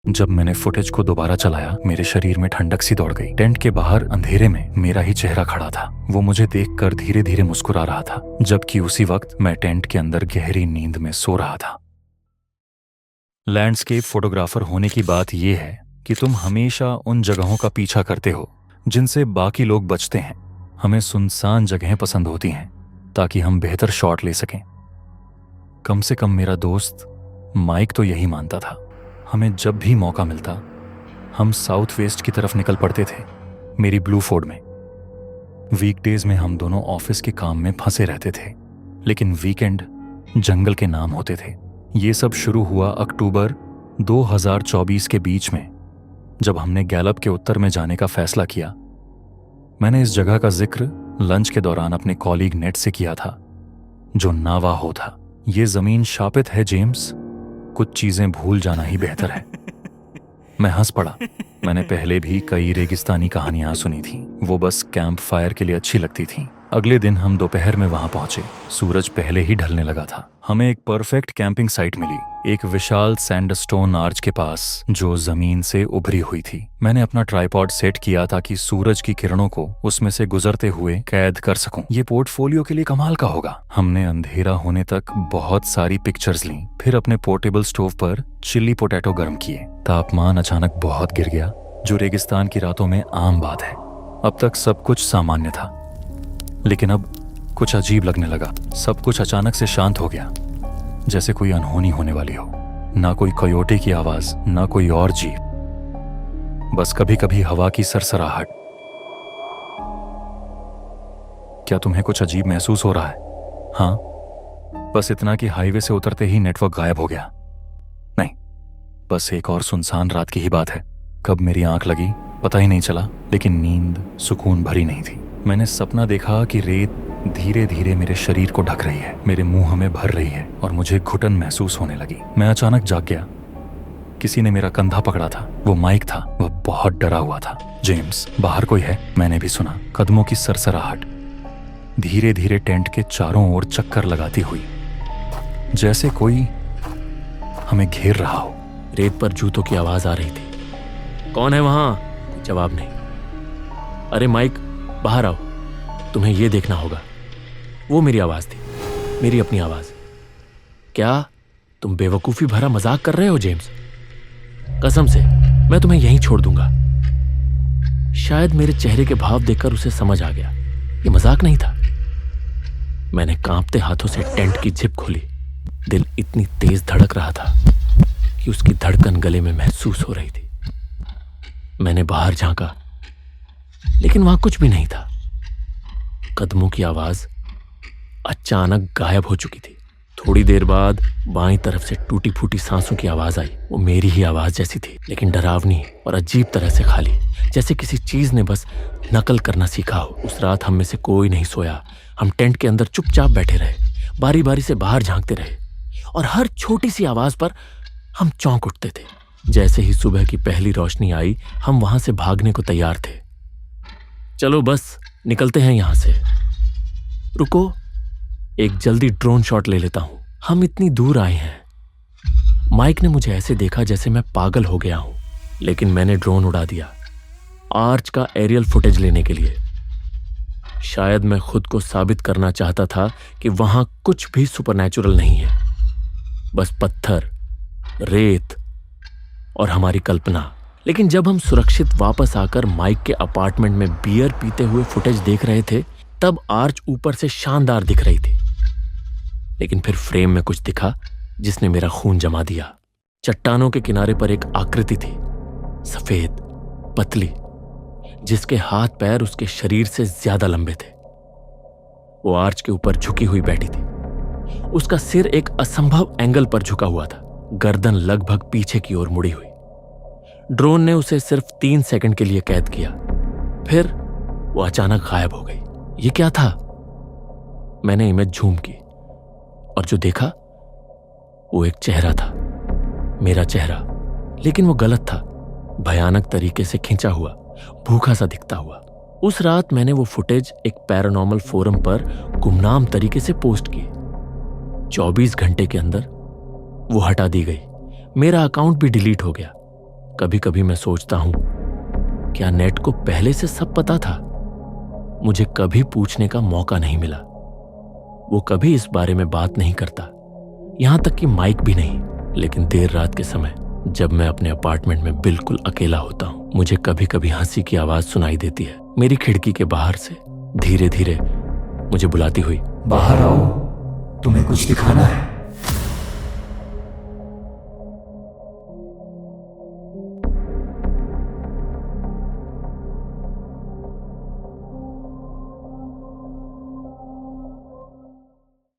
जब मैंने फुटेज को दोबारा चलाया, मेरे शरीर में ठंडक सी दौड़ गई। टेंट के बाहर अंधेरे में मेरा ही चेहरा खड़ा था। वो मुझे देखकर धीरे धीरे मुस्कुरा रहा था, जबकि उसी वक्त मैं टेंट के अंदर गहरी नींद में सो रहा था। लैंडस्केप फोटोग्राफर होने की बात यह है कि तुम हमेशा उन जगहों का पीछा करते हो जिनसे बाकी लोग बचते हैं। हमें सुनसान जगहें पसंद होती हैं ताकि हम बेहतर शॉट ले सकें। कम से कम मेरा दोस्त माइक तो यही मानता था। हमें जब भी मौका मिलता हम साउथ वेस्ट की तरफ निकल पड़ते थे, मेरी ब्लू फोर्ड में। वीकडेज में हम दोनों ऑफिस के काम में फंसे रहते थे, लेकिन वीकेंड जंगल के नाम होते थे। ये सब शुरू हुआ अक्टूबर 2024 के बीच में, जब हमने गैलप के उत्तर में जाने का फैसला किया। मैंने इस जगह का जिक्र लंच के दौरान अपने कॉलीग नेट से किया था, जो नावाहो था। ये जमीन शापित है जेम्स, कुछ चीजें भूल जाना ही बेहतर है। मैं हंस पड़ा। मैंने पहले भी कई रेगिस्तानी कहानियां सुनी थी, वो बस कैंप फायर के लिए अच्छी लगती थी। अगले दिन हम दोपहर में वहां पहुंचे। सूरज पहले ही ढलने लगा था। हमें एक परफेक्ट कैंपिंग साइट मिली, एक विशाल सैंडस्टोन आर्च के पास जो जमीन से उभरी हुई थी। मैंने अपना ट्राइपॉड सेट किया ताकि सूरज की किरणों को उसमें से गुजरते हुए कैद कर सकूं। ये पोर्टफोलियो के लिए कमाल का होगा। हमने अंधेरा होने तक बहुत सारी पिक्चर्स ली, फिर अपने पोर्टेबल स्टोव पर चिल्ली पोटैटो गर्म किए। तापमान अचानक बहुत गिर गया, जो रेगिस्तान की रातों में आम बात है। अब तक सब कुछ सामान्य था, लेकिन अब कुछ अजीब लगने लगा। सब कुछ अचानक से शांत हो गया, जैसे कोई अनहोनी होने वाली हो। ना कोई कयोटे की आवाज, ना कोई और जीप, बस कभी कभी हवा की सरसराहट। क्या तुम्हें कुछ अजीब महसूस हो रहा है? हाँ, बस इतना कि हाईवे से उतरते ही नेटवर्क गायब हो गया। नहीं, बस एक और सुनसान रात की ही बात है। कब मेरी आंख लगी पता ही नहीं चला, लेकिन नींद सुकून भरी नहीं थी। मैंने सपना देखा कि रेत धीरे धीरे मेरे शरीर को ढक रही है, मेरे मुंह में भर रही है और मुझे घुटन महसूस होने लगी। मैं अचानक जाग गया। किसी ने मेरा कंधा पकड़ा था। वो माइक था। वह बहुत डरा हुआ था। जेम्स, बाहर कोई है? मैंने भी सुना कदमों की सरसराहट, धीरे धीरे टेंट के चारों ओर चक्कर लगाती हुई, जैसे कोई हमें घेर रहा हो। रेत पर जूतों की आवाज आ रही थी। कौन है वहां? जवाब नहीं। अरे माइक, बाहर आओ, तुम्हें यह देखना होगा। वो मेरी आवाज थी, मेरी अपनी आवाज। क्या तुम बेवकूफी भरा मजाक कर रहे हो जेम्स? कसम से मैं तुम्हें यहीं छोड़ दूंगा। शायद मेरे चेहरे के भाव देखकर उसे समझ आ गया ये मजाक नहीं था। मैंने कांपते हाथों से टेंट की जिप खोली। दिल इतनी तेज धड़क रहा था कि उसकी धड़कन गले में महसूस हो रही थी। मैंने बाहर झांका, लेकिन वहां कुछ भी नहीं था। कदमों की आवाज अचानक गायब हो चुकी थी। थोड़ी देर बाद बाईं तरफ से टूटी फूटी सांसों की आवाज आई। वो मेरी ही आवाज जैसी थी, लेकिन डरावनी और अजीब तरह से खाली, जैसे किसी चीज ने बस नकल करना सीखा हो। उस रात हम में से कोई नहीं सोया। हम टेंट के अंदर चुपचाप बैठे रहे, बारी बारी से बाहर झांकते रहे, और हर छोटी सी आवाज पर हम चौंक उठते थे। जैसे ही सुबह की पहली रोशनी आई, हम वहां से भागने को तैयार थे। चलो बस निकलते हैं यहां से। रुको, एक जल्दी ड्रोन शॉट ले लेता हूं। हम इतनी दूर आए हैं। माइक ने मुझे ऐसे देखा जैसे मैं पागल हो गया हूं, लेकिन मैंने ड्रोन उड़ा दिया आर्च का एरियल फुटेज लेने के लिए। शायद मैं खुद को साबित करना चाहता था कि वहां कुछ भी सुपरनैचुरल नहीं है, बस पत्थर, रेत और हमारी कल्पना। लेकिन जब हम सुरक्षित वापस आकर माइक के अपार्टमेंट में बियर पीते हुए फुटेज देख रहे थे, तब आर्च ऊपर से शानदार दिख रही थी। लेकिन फिर फ्रेम में कुछ दिखा जिसने मेरा खून जमा दिया। चट्टानों के किनारे पर एक आकृति थी, सफेद, पतली, जिसके हाथ पैर उसके शरीर से ज्यादा लंबे थे। वो आर्च के ऊपर झुकी हुई बैठी थी। उसका सिर एक असंभव एंगल पर झुका हुआ था, गर्दन लगभग पीछे की ओर मुड़ी हुई। ड्रोन ने उसे सिर्फ 3 सेकंड के लिए कैद किया, फिर वो अचानक गायब हो गई। ये क्या था? मैंने इमेज झूम की और जो देखा वो एक चेहरा था, मेरा चेहरा, लेकिन वो गलत था। भयानक तरीके से खींचा हुआ, भूखा सा दिखता हुआ। उस रात मैंने वो फुटेज एक पैरानॉर्मल फोरम पर गुमनाम तरीके से पोस्ट की। 24 घंटे के अंदर वो हटा दी गई। मेरा अकाउंट भी डिलीट हो गया। कभी कभी मैं सोचता हूं, क्या नेट को पहले से सब पता था? मुझे कभी पूछने का मौका नहीं मिला। वो कभी इस बारे में बात नहीं करता, यहां तक कि माइक भी नहीं। लेकिन देर रात के समय जब मैं अपने अपार्टमेंट में बिल्कुल अकेला होता हूं, मुझे कभी कभी हंसी की आवाज सुनाई देती है, मेरी खिड़की के बाहर से धीरे धीरे मुझे बुलाती हुई। बाहर आओ, तुम्हें कुछ दिखाना है।